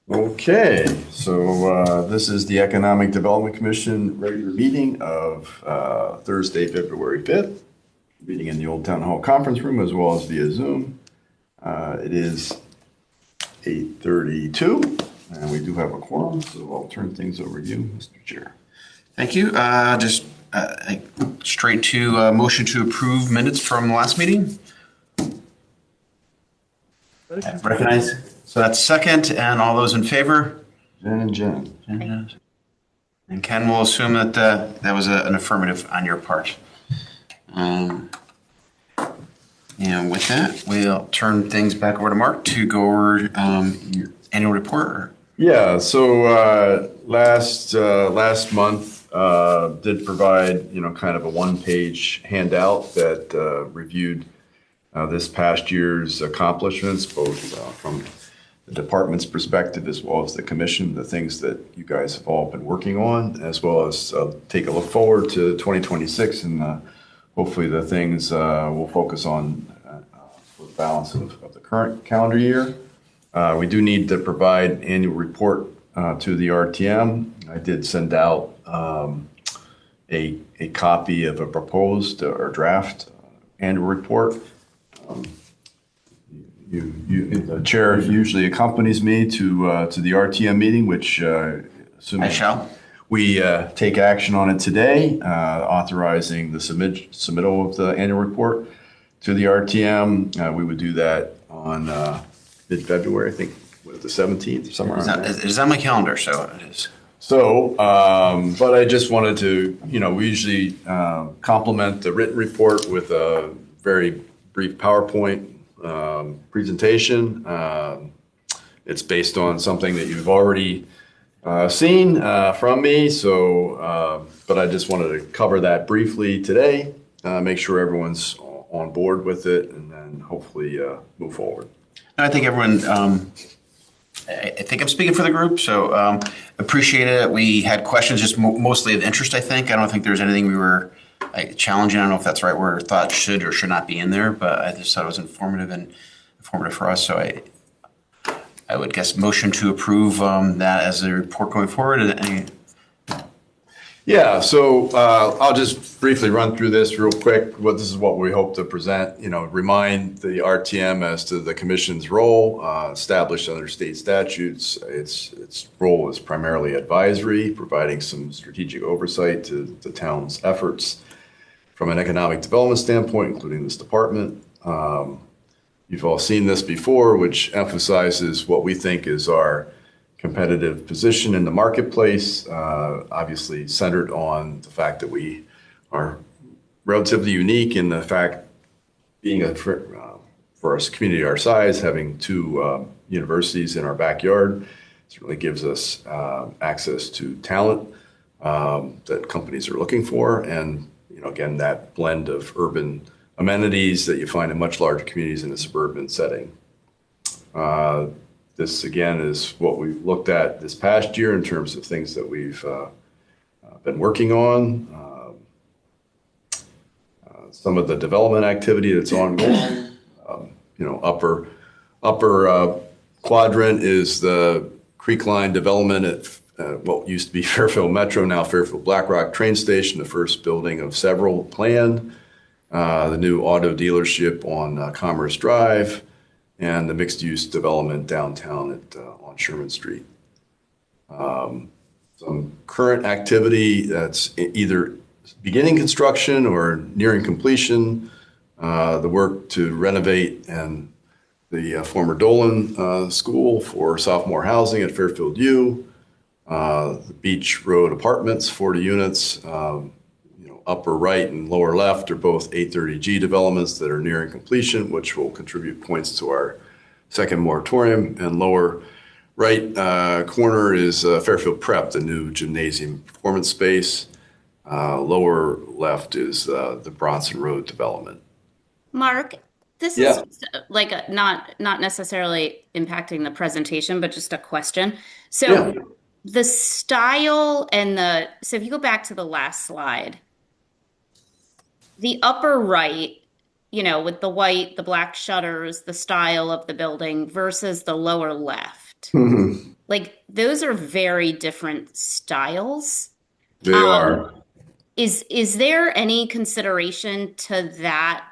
Okay, so this is the Economic Development Commission regular meeting of Thursday, February 5th, meeting in the Old Town Hall Conference Room as well as via Zoom. It is 8:32, and we do have a quorum, so I'll turn things over to you, Mr. Chair. Thank you. Just straight to motion to approve minutes from the last meeting. Recognize. So that's second, and all those in favor? Jen and Jen. And Ken will assume that that was an affirmative on your part. And with that, we'll turn things back over to Mark to go over your annual report. Yeah, so last month did provide, kind of a one-page handout that reviewed this past year's accomplishments, both from the department's perspective as well as the commission, the things that you guys have all been working on, as well as take a look forward to 2026 and hopefully the things we'll focus on for the balance of the current calendar year. We do need to provide annual report to the RTM. I did send out a copy of a proposed or draft annual report. The chair usually accompanies me to the RTM meeting, which assuming I shall. We take action on it today, authorizing the submittal of the annual report to the RTM. We would do that on mid-February, I think, the 17th, somewhere around there. It is on my calendar, so it is. So, but I just wanted to, we usually complement the written report with a very brief PowerPoint presentation. It's based on something that you've already seen from me. So, but I just wanted to cover that briefly today, make sure everyone's on board with it, and then hopefully move forward. I think everyone, I think I'm speaking for the group, so appreciate it. We had questions, just mostly of interest, I think. I don't think there's anything we were challenging. I don't know if that's the right word, or thought should or should not be in there, but I just thought it was informative for us. So I would guess motion to approve that as a report going forward. Yeah, so I'll just briefly run through this real quick. This is what we hope to present, remind the RTM as to the commission's role established under state statutes. Its role is primarily advisory, providing some strategic oversight to the town's efforts from an economic development standpoint, including this department. You've all seen this before, which emphasizes what we think is our competitive position in the marketplace, obviously centered on the fact that we are relatively unique in the fact being for a community our size, having two universities in our backyard certainly gives us access to talent that companies are looking for. And, again, that blend of urban amenities that you find in much larger communities in a suburban setting. This, again, is what we've looked at this past year in terms of things that we've been working on. Some of the development activity that's ongoing. Upper quadrant is the Creek Line development at what used to be Fairfield Metro, now Fairfield Blackrock train station, the first building of several planned. The new auto dealership on Commerce Drive, and the mixed-use development downtown on Sherman Street. Some current activity that's either beginning construction or nearing completion, the work to renovate and the former Dolan School for sophomore housing at Fairfield U, the Beach Road Apartments, 40 units, upper right and lower left are both 830G developments that are nearing completion, which will contribute points to our second moratorium. And lower right corner is Fairfield Prep, the new gymnasium performance space. Lower left is the Bronson Road development. Mark, this is like not necessarily impacting the presentation, but just a question. So the style and so if you go back to the last slide, the upper right with the white, the black shutters, the style of the building versus the lower left. Mhm. Like those are very different styles. They Um, are. is there any consideration to that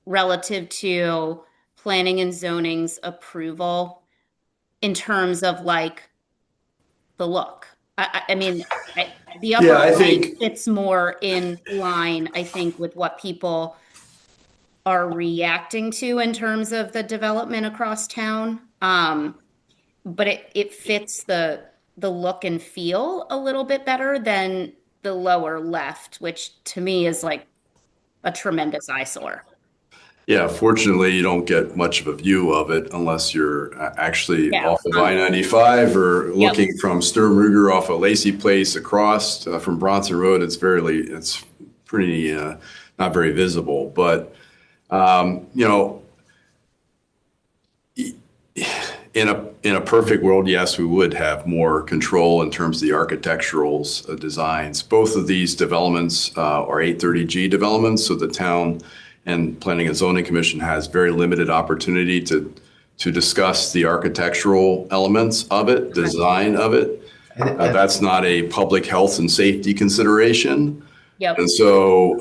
relative to planning and zoning's approval in terms of like the look? I mean, the Yeah, upper I right think, fits more in line, I think, with what people are reacting to in terms of the development across town. But it fits the look and feel a little bit better than the lower left, which to me is like a tremendous eyesore. yeah, fortunately, you don't get much of a view of it unless you're actually Yeah. off of I-95 or Yep. looking from Sturm Ruger off of Lacey Place across from Bronson Road. It's pretty not very visible. But you know, in a perfect world, yes, we would have more control in terms of the architectural designs. Both of these developments are 830G developments, so the town and Planning and Zoning Commission has very limited opportunity to discuss the architectural elements of it, design of it. That's not a public health and safety consideration. And Yep. so,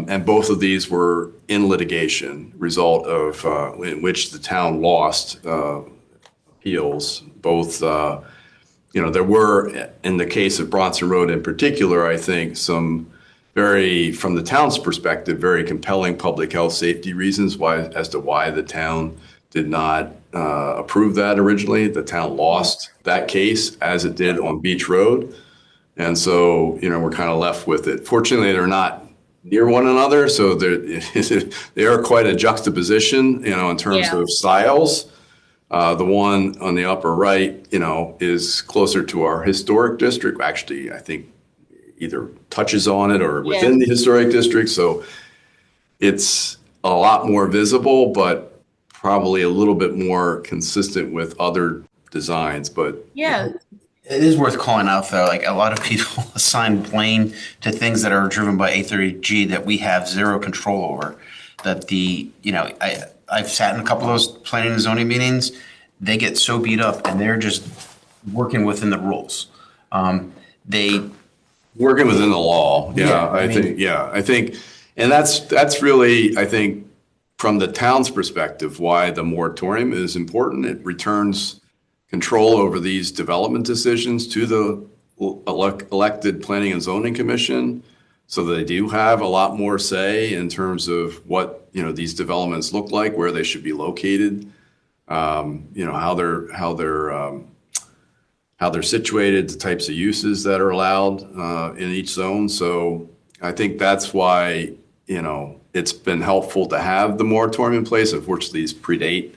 and both of these were in litigation, result of in which the town lost appeals. Both, there were, in the case of Bronson Road in particular, I think some very, from the town's perspective, very compelling public health safety reasons as to why the town did not approve that originally. The town lost that case as it did on Beach Road. And so, we're kind of left with it. Fortunately, they're not near one another, so they are quite a juxtaposition, in terms Yeah. of styles. The one on the upper right, is closer to our historic district. Actually, I think either touches on it or within the historic district. So it's a lot more visible, but probably a little bit more consistent with other designs. But Yeah. It is worth calling out, though, like a lot of people assign blame to things that are driven by 830G that we have zero control over. That I've sat in a couple of those planning and zoning meetings. They get so beat up and they're just working within the rules. They working within the law. Yeah, I mean- I think, and that's really, I think, from the town's perspective, why the moratorium is important. It returns control over these development decisions to the elected Planning and Zoning Commission, so they do have a lot more say in terms of what, these developments look like, where they should be located, how they're situated, the types of uses that are allowed in each zone. So I think that's why, it's been helpful to have the moratorium in place. Unfortunately, these predate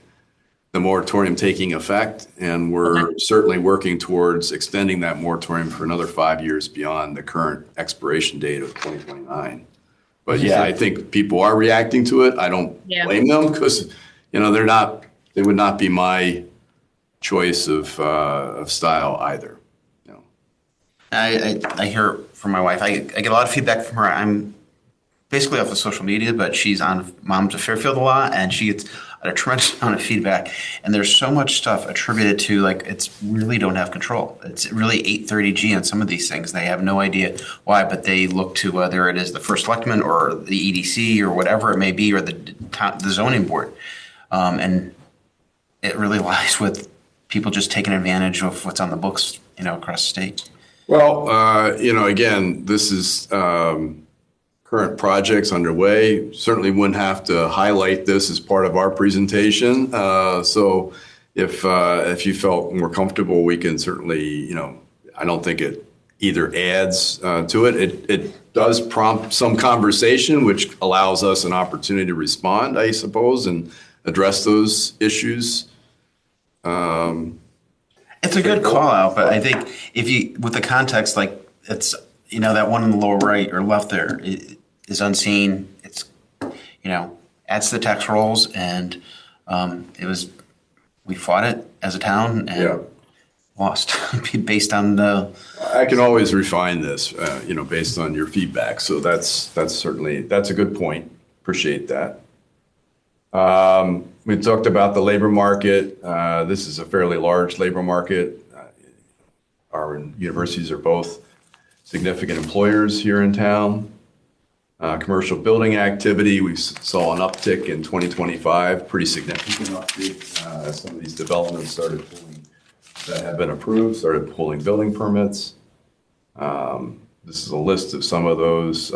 the moratorium taking effect, and we're certainly working towards extending that moratorium for another 5 years beyond the current expiration date of 2029. But yeah, I think people are reacting to it. I don't blame them because, they would not be my choice of style either. I hear from my wife. I get a lot of feedback from her. I'm basically off of social media, but she's on Moms of Fairfield a lot, and she gets a tremendous amount of feedback. And there's so much stuff attributed to it's really don't have control. It's really 830G on some of these things. They have no idea why, but they look to whether it is the first selectman or the EDC or whatever it may be, or the zoning board. And it really lies with people just taking advantage of what's on the books, across the state. Well, again, this is current projects underway. Certainly wouldn't have to highlight this as part of our presentation. So if you felt more comfortable, we can certainly, I don't think it either adds to it. It does prompt some conversation, which allows us an opportunity to respond, I suppose, and address those issues. It's a good call out, but I think with the context, it's, that one in the lower right or left there is unseen. It's, adds to the tax rolls, and we fought it as a town and lost based on I can always refine this, based on your feedback. So that's a good point. Appreciate that. We talked about the labor market. This is a fairly large labor market. Our universities are both significant employers here in town. Commercial building activity, we saw an uptick in 2025, pretty significant uptick as some of these developments that have been approved, started pulling building permits. This is a list of some of those,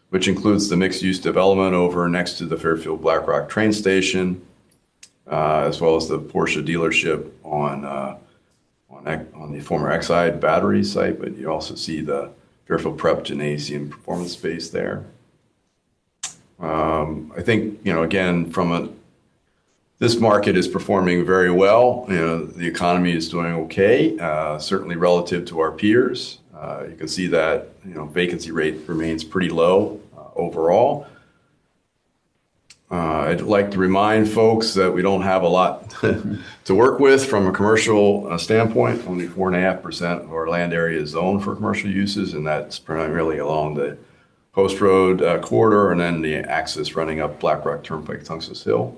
which includes the mixed-use development over next to the Fairfield Blackrock train station, as well as the Porsche dealership on the former Exide battery site, but you also see the Fairfield Prep Gymnasium performance space there. I think, again, this market is performing very well. The economy is doing okay, certainly relative to our peers. You can see that, vacancy rate remains pretty low overall. I'd like to remind folks that we don't have a lot to work with from a commercial standpoint. Only 4.5% of our land area is zoned for commercial uses, and that's primarily along the Post Road corridor and then the axis running up Blackrock Turnpike, Tungus Hill.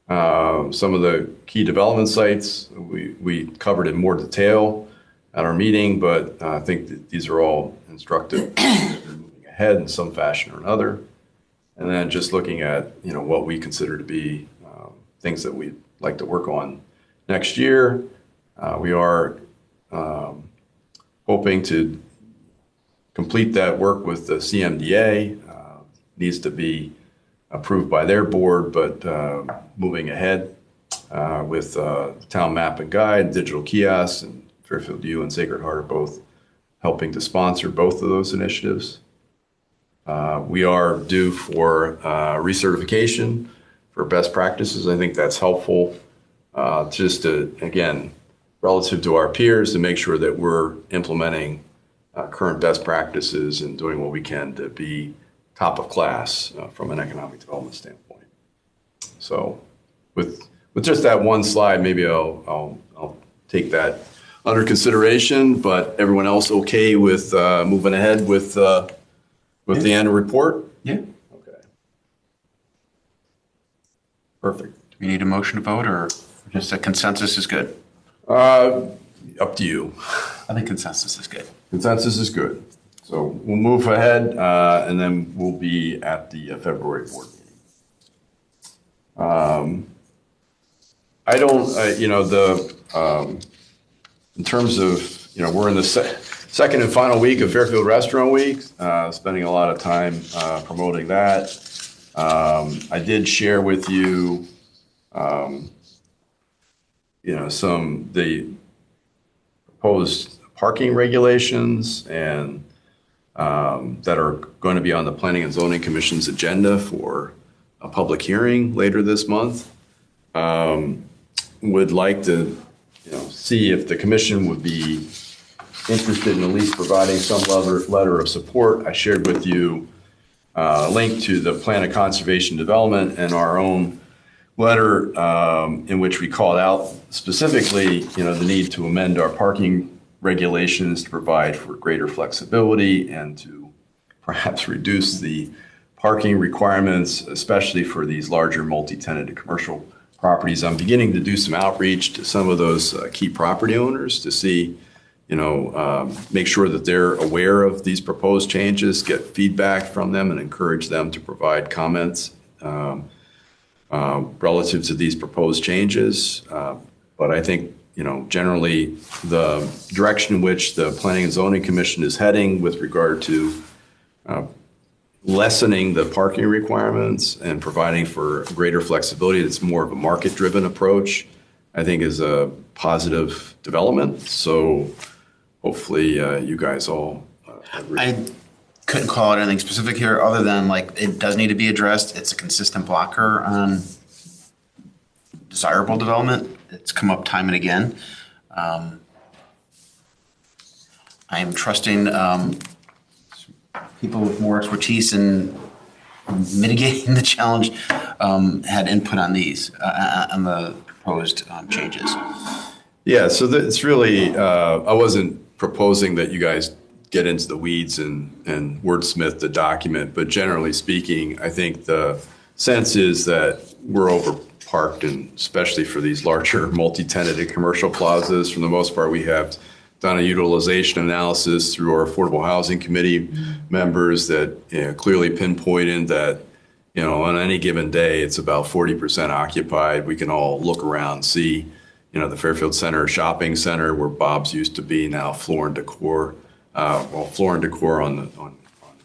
Some of the key development sites we covered in more detail at our meeting, but I think that these are all instructive. They're moving ahead in some fashion or another. And then just looking at, what we consider to be things that we'd like to work on next year. We are hoping to complete that work with the CMDA. Needs to be approved by their board, but moving ahead with Town Map and Guide, digital kiosks, and Fairfield U and Sacred Heart are both helping to sponsor both of those initiatives. We are due for recertification for best practices. I think that's helpful just to, again, relative to our peers, to make sure that we're implementing current best practices and doing what we can to be top of class from an economic development standpoint. So with just that one slide, maybe I'll take that under consideration, but everyone else okay with moving ahead with the annual report? Yeah. Okay. Perfect. Do we need a motion to vote, or just a consensus is good? Up to you. I think consensus is good. Consensus is good. So we'll move ahead, and then we'll be at the February board meeting. I don't, in terms of, we're in the second and final week of Fairfield Restaurant Week, spending a lot of time promoting that. I did share with you, the proposed parking regulations and that are going to be on the Planning and Zoning Commission's agenda for a public hearing later this month. Would like to, see if the commission would be interested in at least providing some letter of support. I shared with you a link to the Plan of Conservation Development and our own letter in which we called out specifically, the need to amend our parking regulations to provide for greater flexibility and to perhaps reduce the parking requirements, especially for these larger multi-tenanted commercial properties. I'm beginning to do some outreach to some of those key property owners to see, make sure that they're aware of these proposed changes, get feedback from them, and encourage them to provide comments relative to these proposed changes. But I think, generally the direction in which the Planning and Zoning Commission is heading with regard to lessening the parking requirements and providing for greater flexibility, it's more of a market-driven approach, I think is a positive development. So hopefully you guys all agree. I couldn't call it anything specific here other than it does need to be addressed. It's a consistent blocker on desirable development. It's come up time and again. I am trusting people with more expertise in mitigating the challenge had input on these, on the proposed changes. Yeah, so it's really, I wasn't proposing that you guys get into the weeds and wordsmith the document, but generally speaking, I think the sense is that we're overparked, and especially for these larger multi-tenanted commercial plazas. For the most part, we have done a utilization analysis through our Affordable Housing Committee members that clearly pinpointed that, on any given day, it's about 40% occupied. We can all look around, see, the Fairfield Center Shopping Center where Bob's used to be, now Floor and Decor. Floor and Decor on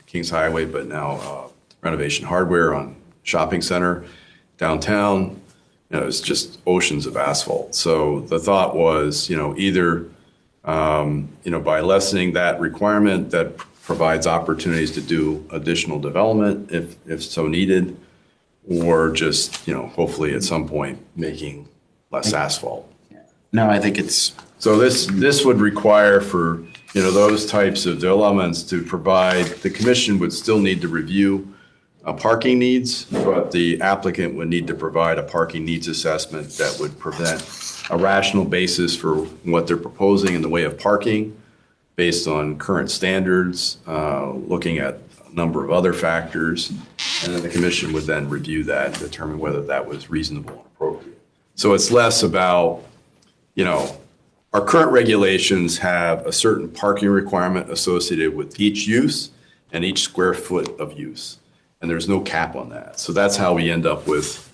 Kings Highway, but now Renovation Hardware on Shopping Center downtown. It's just oceans of asphalt. So the thought was, either by lessening that requirement, that provides opportunities to do additional development if so needed, or just, hopefully at some point making less asphalt. No, I think it's. So this would require for, those types of developments to provide, the commission would still need to review parking needs, but the applicant would need to provide a parking needs assessment that would present a rational basis for what they're proposing in the way of parking based on current standards, looking at a number of other factors, and then the commission would then review that and determine whether that was reasonable and appropriate. So it's less about, our current regulations have a certain parking requirement associated with each use and each square foot of use, and there's no cap on that. So that's how we end up with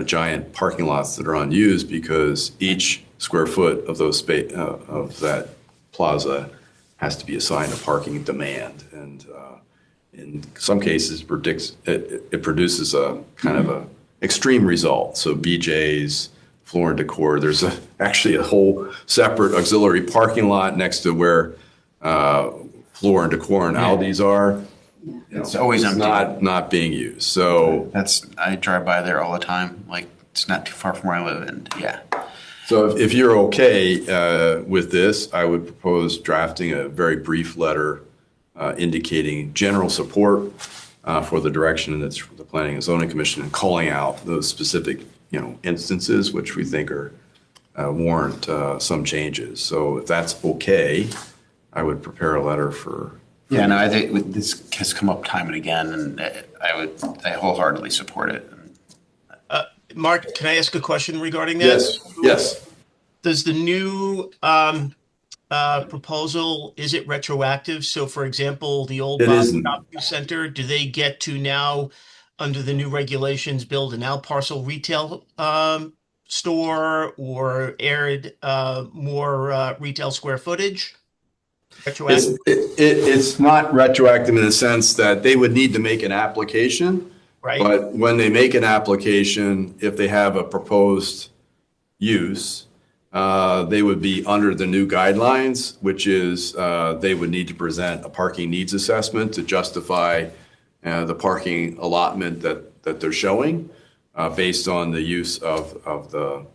giant parking lots that are unused, because each square foot of those of that plaza has to be assigned a parking demand, and in some cases it produces a kind of a extreme result. So BJ's, Floor and Decor, there's actually a whole separate auxiliary parking lot next to where Floor and Decor and Aldi's are. It's always empty. Not being used. So I drive by there all the time. Like, it's not too far from where I live, and yeah. So if you're okay with this, I would propose drafting a very brief letter indicating general support for the direction that's the Planning and Zoning Commission, and calling out those specific instances which we think are warrant some changes. So if that's okay, I would prepare a letter for. Yeah, no, I think this has come up time and again, and I wholeheartedly support it. Mark, can I ask a question regarding that? Yes. Does the new proposal, is it retroactive? So, for example, the old Bob's Shopping Center, do they get to now, under the new regulations, build an out parcel retail store or add more retail square footage? Retroactive? It's not retroactive in the sense that they would need to make an application. Right. But when they make an application, if they have a proposed use, they would be under the new guidelines, which is they would need to present a parking needs assessment to justify the parking allotment that they're showing based on the use of the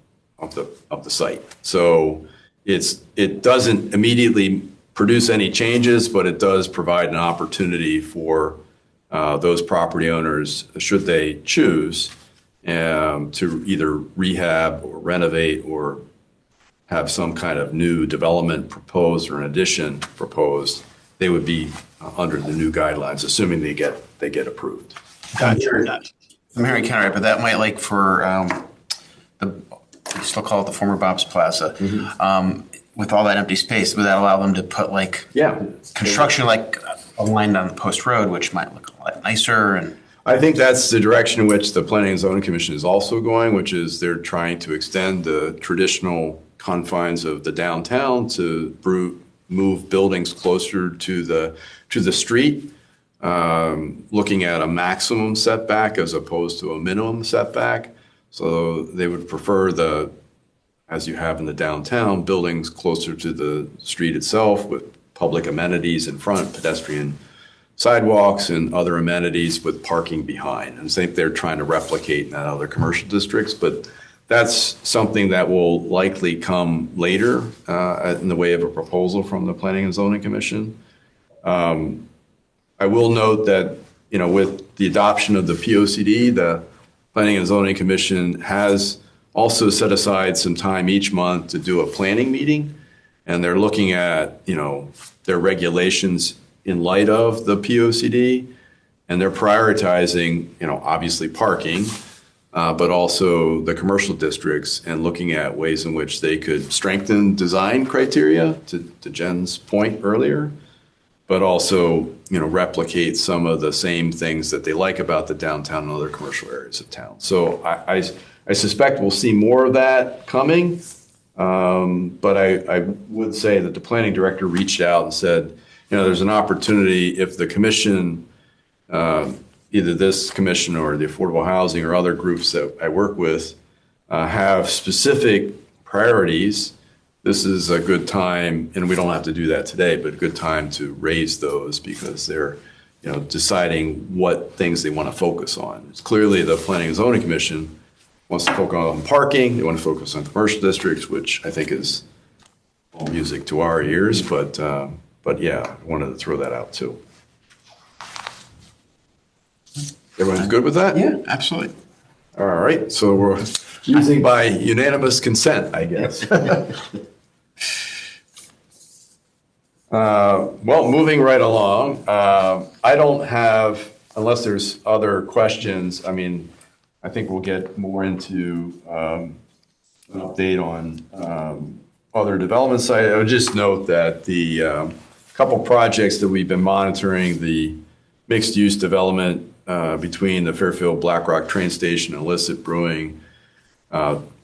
site. So it doesn't immediately produce any changes, but it does provide an opportunity for those property owners, should they choose, to either rehab or renovate or have some kind of new development proposed or an addition proposed. They would be under the new guidelines, assuming they get approved. Gotcha. I'm hearing kind of right, but that might, like, for we still call it the former Bob's Plaza. Mm-hmm. With all that empty space, would that allow them to put construction aligned on the Post Road, which might look a lot nicer? And I think that's the direction in which the Planning and Zoning Commission is also going, which is they're trying to extend the traditional confines of the downtown to move buildings closer to the street, looking at a maximum setback as opposed to a minimum setback. So they would prefer as you have in the downtown, buildings closer to the street itself with public amenities in front, pedestrian sidewalks and other amenities with parking behind. And I think they're trying to replicate in other commercial districts, but that's something that will likely come later in the way of a proposal from the Planning and Zoning Commission. I will note that, with the adoption of the POCD, the Planning and Zoning Commission has also set aside some time each month to do a planning meeting, and they're looking at, their regulations in light of the POCD, and they're prioritizing, obviously parking, but also the commercial districts and looking at ways in which they could strengthen design criteria, to Jen's point earlier, but also, replicate some of the same things that they like about the downtown and other commercial areas of town. So I suspect we'll see more of that coming. But I would say that the planning director reached out and said, there's an opportunity if the commission, either this commission or the affordable housing or other groups that I work with, have specific priorities. This is a good time, and we don't have to do that today, but a good time to raise those because they're, deciding what things they want to focus on. It's clearly the Planning and Zoning Commission wants to focus on parking. They want to focus on commercial districts, which I think is all music to our ears. But yeah, I wanted to throw that out too. Everyone's good with that? Yeah, absolutely. All right. So we're using by unanimous consent, I guess. Well, moving right along, I don't have, unless there's other questions, I think we'll get more into an update on other development sites. I would just note that the couple projects that we've been monitoring, the mixed-use development between the Fairfield Blackrock train station and Illicit Brewing,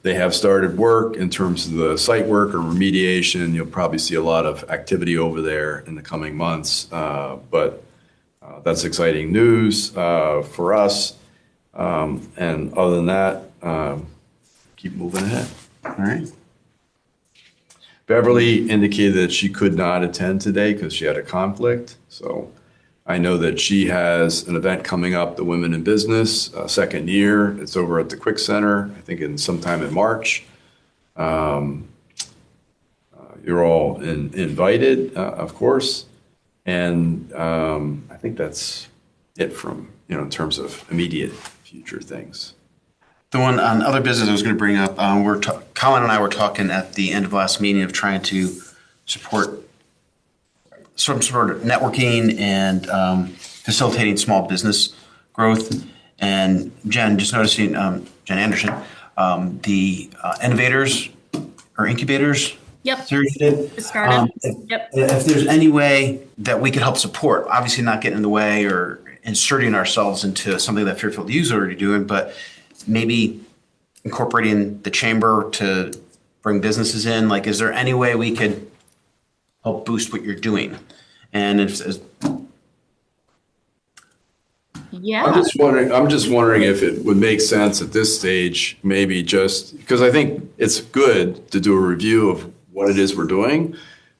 they have started work in terms of the site work or remediation. You'll probably see a lot of activity over there in the coming months, but that's exciting news for us. And other than that, keep moving ahead. All right. Beverly indicated that she could not attend today because she had a conflict. So I know that she has an event coming up, the Women in Business, second year. It's over at the Quick Center, I think sometime in March. You're all invited, of course. And I think that's it from, in terms of immediate future things. The one on other business I was going to bring up, Colin and I were talking at the end of last meeting of trying to support some sort of networking and facilitating small business growth. And Jen, just noticing, Jen Anderson, the innovators or incubators. Yep. Series you did. The startup. Yep. If there's any way that we could help support, obviously not getting in the way or inserting ourselves into something that Fairfield U is already doing, but maybe incorporating the chamber to bring businesses in. Like, is there any way we could help boost what you're doing? And Yeah. I'm just wondering if it would make sense at this stage, maybe just because I think it's good to do a review of what it is we're doing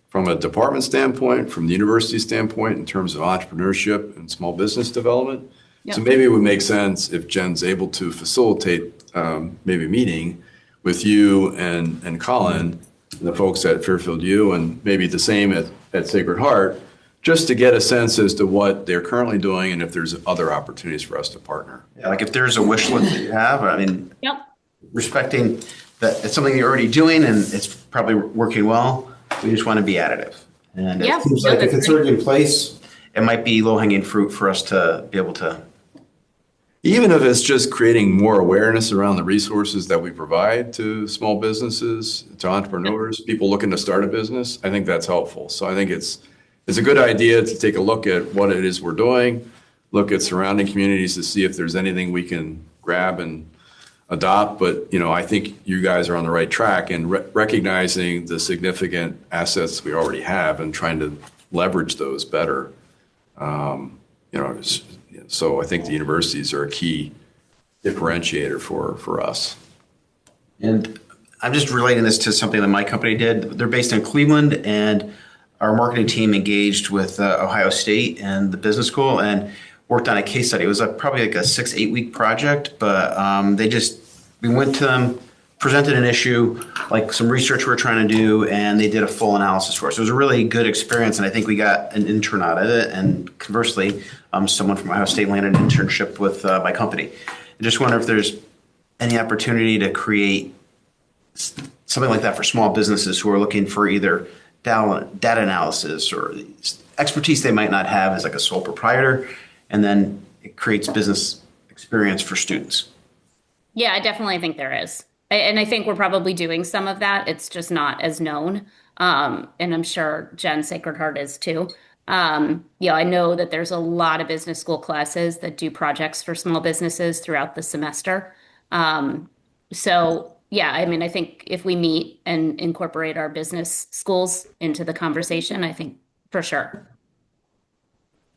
from a department standpoint, from the university standpoint, in terms of entrepreneurship and small business development. Yep. So maybe it would make sense if Jen's able to facilitate maybe a meeting with you and Colin, and the folks at Fairfield U, and maybe the same at Sacred Heart, just to get a sense as to what they're currently doing and if there's other opportunities for us to partner. yeah, like if there's a wish list that you have, Yep. respecting that it's something you're already doing and it's probably working well, we just want to be additive. And Yeah, it seems no, like if that's it's already in place, it might be low-hanging fruit for us to be able to. Even if it's just creating more awareness around the resources that we provide to small businesses, to entrepreneurs, people looking to start a business, I think that's helpful. So I think it's a good idea to take a look at what it is we're doing, look at surrounding communities to see if there's anything we can grab and adopt. But, I think you guys are on the right track and recognizing the significant assets we already have and trying to leverage those better. So I think the universities are a key differentiator for us. And I'm just relating this to something that my company did. They're based in Cleveland, and our marketing team engaged with Ohio State and the business school and worked on a case study. It was probably like a 6-8 week project, but we went to them, presented an issue, like some research we were trying to do, and they did a full analysis for us. It was a really good experience, and I think we got an intern out of it. And conversely, someone from Ohio State landed an internship with my company. I just wonder if there's any opportunity to create something like that for small businesses who are looking for either data analysis or expertise they might not have as like a sole proprietor, and then it creates business experience for students. Yeah, I definitely think there is. And I think we're probably doing some of that. It's just not as known. And I'm sure Jen Sacred Heart is too. Yeah, I know that there's a lot of business school classes that do projects for small businesses throughout the semester. So yeah, I mean, I think if we meet and incorporate our business schools into the conversation, I think for sure.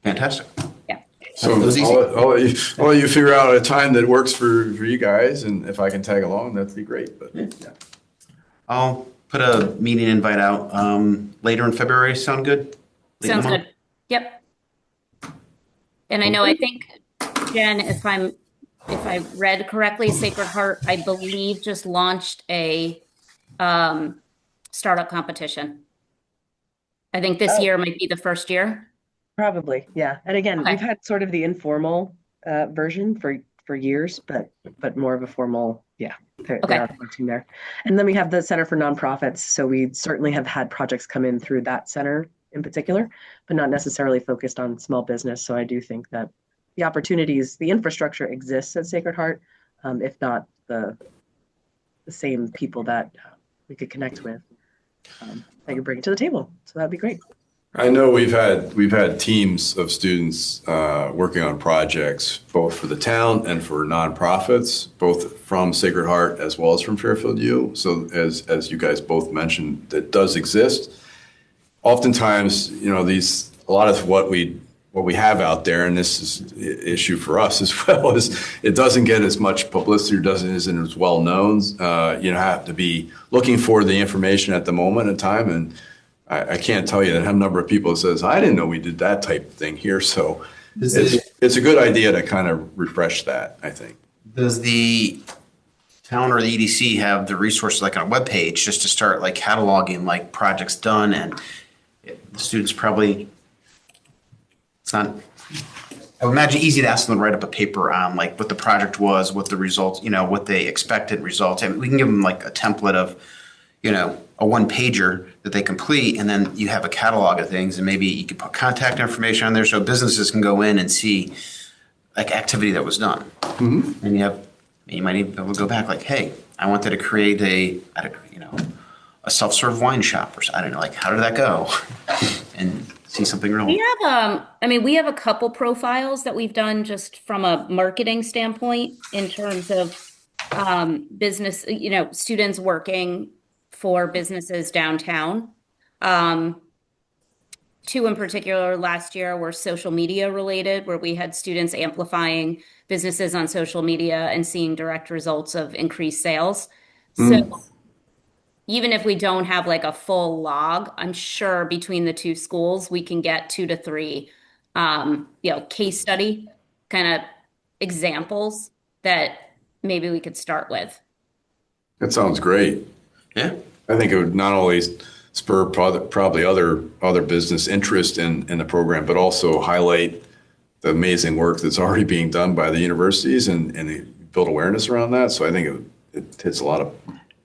Fantastic. Yeah. So That was easy. I'll let you figure out a time that works for you guys, and if I can tag along, that'd be great, but yeah. I'll put a meeting invite out later in February. Sound good? Late in Sounds the month? good. Yep. And I know, I think, Jen, if I read correctly, Sacred Heart, I believe, just launched a startup competition. I think this Oh. year might be the first year. Probably, yeah. And again, Okay. we've had sort of the informal version for years, but more of a formal, yeah. There Okay. are launching there. And then we have the Center for Nonprofits. So we certainly have had projects come in through that center in particular, but not necessarily focused on small business. So I do think that the opportunities, the infrastructure exists at Sacred Heart, if not the same people that we could connect with, that you bring it to the table. So that'd be great. I know we've had teams of students working on projects both for the town and for nonprofits, both from Sacred Heart as well as from Fairfield U. So as you guys both mentioned, that does exist. Oftentimes, a lot of what we have out there, and this is an issue for us as well, is it doesn't get as much publicity or isn't as well known. You have to be looking for the information at the moment in time, and I can't tell you the number of people that says, I didn't know we did that type of thing here. So it's a good idea to kind of refresh that, I think. Does the town or the EDC have the resources like on a webpage just to start like cataloging like projects done, and the students probably, it's not, I would imagine easy to ask them to write up a paper on like what the project was, what the results, what they expected results. And we can give them like a template of, a one pager that they complete, and then you have a catalog of things, and maybe you could put contact information on there so businesses can go in and see like activity that was done. Mm-hmm. And you might even be able to go back like, hey, I wanted to create a self-serve wine shop, or I don't know, like how did that go? And see something real. We have, we have a couple profiles that we've done just from a marketing standpoint in terms of business, students working for businesses downtown. Two in particular last year were social media related, where we had students amplifying businesses on social media and seeing direct results of increased sales. So even if we don't have like a full log, I'm sure between the two schools, we can get 2 to 3, case study kind of examples that maybe we could start with. That sounds great. Yeah. I think it would not only spur probably other business interest in the program, but also highlight the amazing work that's already being done by the universities and build awareness around that. So I think it hits a lot of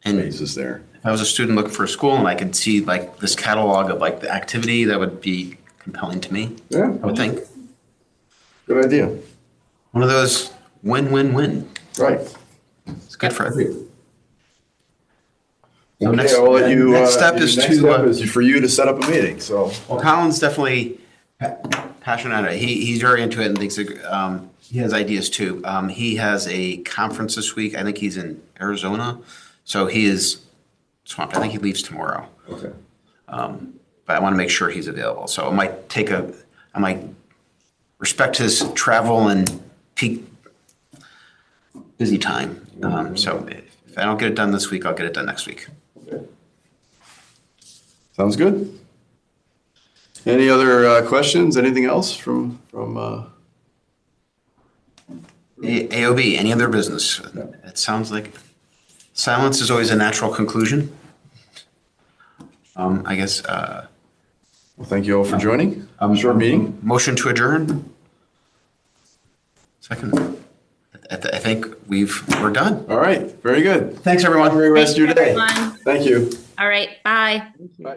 bases there. If I was a student looking for a school and I could see like this catalog of like the activity, that would be compelling to me. Yeah, I would think. good idea. One of those win-win-win. Right. It's good for everyone. So Okay, I'll let you. next step is for you to set up a meeting. So. Well, Colin's definitely passionate on it. He's very into it and thinks he has ideas too. He has a conference this week. I think he's in Arizona, so he is swamped. I think he leaves tomorrow. Okay. But I want to make sure he's available. So I might respect his travel and peak busy time. So if I don't get it done this week, I'll get it done next week. Okay. Sounds good. Any other questions? Anything else from AOB, any other business? It sounds like silence is always a natural conclusion. I guess. Well, thank you all for joining. Short meeting. Motion to adjourn. Second. I think we're done. All right. Very good. Thanks, everyone. Have a great rest of your day. Everyone. Thank you. All right, bye. Bye.